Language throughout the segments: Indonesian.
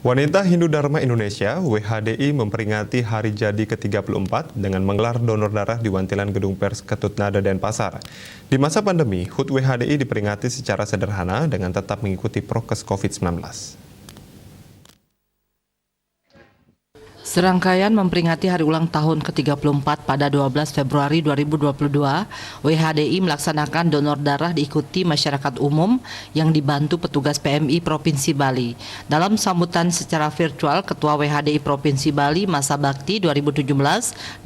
Wanita Hindu Dharma Indonesia (WHDI) memperingati hari jadi ke-34 dengan menggelar donor darah di Wantilan Gedung Pers Ketut Nada Denpasar. Di masa pandemi, HUT WHDI diperingati secara sederhana dengan tetap mengikuti prokes COVID-19. Serangkaian memperingati hari ulang tahun ke-34 pada 12 Februari 2022, WHDI melaksanakan donor darah diikuti masyarakat umum yang dibantu petugas PMI Provinsi Bali. Dalam sambutan secara virtual, Ketua WHDI Provinsi Bali Masa Bakti 2017-2022,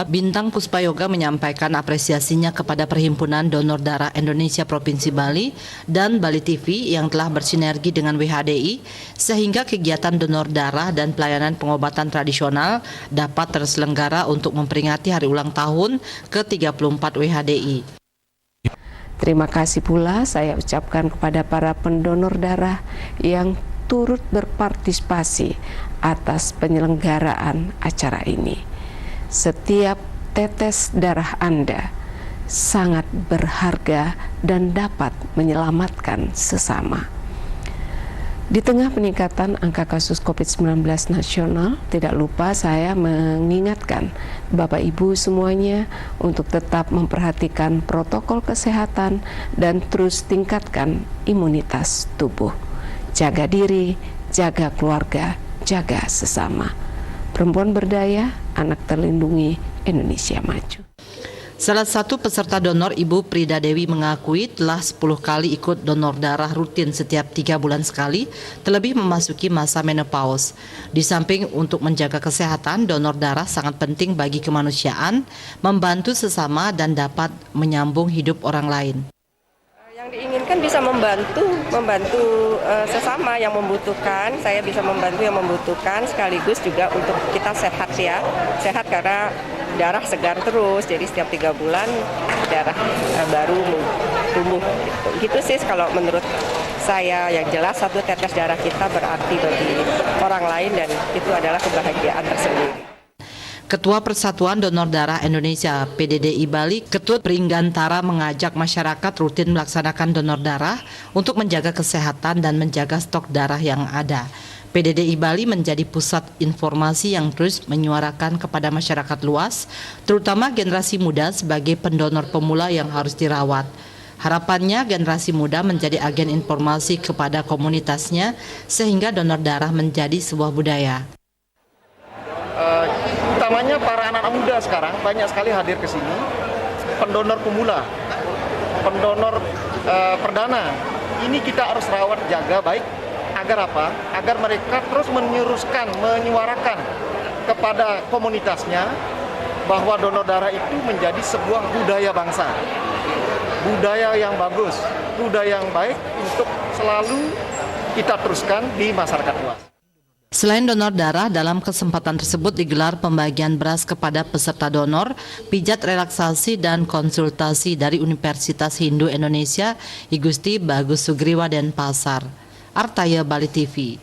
Bintang Puspayoga menyampaikan apresiasinya kepada Perhimpunan Donor Darah Indonesia Provinsi Bali dan Bali TV yang telah bersinergi dengan WHDI sehingga kegiatan donor darah dan pelayanan pengobatan tradisional dapat terselenggara untuk memperingati hari ulang tahun ke-34 WHDI. Terima kasih pula saya ucapkan kepada para pendonor darah yang turut berpartisipasi atas penyelenggaraan acara ini. Setiap tetes darah Anda sangat berharga dan dapat menyelamatkan sesama. Di tengah peningkatan angka kasus COVID-19 nasional, tidak lupa saya mengingatkan Bapak Ibu semuanya untuk tetap memperhatikan protokol kesehatan dan terus tingkatkan imunitas tubuh. Jaga diri, jaga keluarga, jaga sesama. Perempuan berdaya, anak terlindungi, Indonesia maju. Salah satu peserta donor, Ibu Prida Dewi, mengakui telah 10 kali ikut donor darah rutin setiap 3 bulan sekali, terlebih memasuki masa menopause. Di samping untuk menjaga kesehatan, donor darah sangat penting bagi kemanusiaan, membantu sesama dan dapat menyambung hidup orang lain. Yang diinginkan bisa membantu sesama yang membutuhkan. Saya bisa membantu yang membutuhkan, sekaligus juga untuk kita sehat ya. Sehat karena darah segar terus, jadi setiap 3 bulan darah baru tumbuh. Gitu sih kalau menurut saya. Yang jelas satu tetes darah kita berarti bagi orang lain dan itu adalah kebahagiaan tersendiri. Ketua Persatuan Donor Darah Indonesia PDDI Bali, Ketut Pringgantara, mengajak masyarakat rutin melaksanakan donor darah untuk menjaga kesehatan dan menjaga stok darah yang ada. PDDI Bali menjadi pusat informasi yang terus menyuarakan kepada masyarakat luas, terutama generasi muda sebagai pendonor pemula yang harus dirawat. Harapannya generasi muda menjadi agen informasi kepada komunitasnya sehingga donor darah menjadi sebuah budaya. Utamanya para anak-anak muda sekarang banyak sekali hadir ke sini, pendonor pemula, pendonor perdana. Ini kita harus rawat, jaga baik. Agar apa? Agar mereka terus menyuarakan kepada komunitasnya bahwa donor darah itu menjadi sebuah budaya bangsa. Budaya yang bagus, budaya yang baik untuk selalu kita teruskan di masyarakat luas. Selain donor darah, dalam kesempatan tersebut digelar pembagian beras kepada peserta donor, pijat relaksasi dan konsultasi dari Universitas Hindu Indonesia I Gusti Bagus Sugriwa Denpasar. Artaya, Bali TV.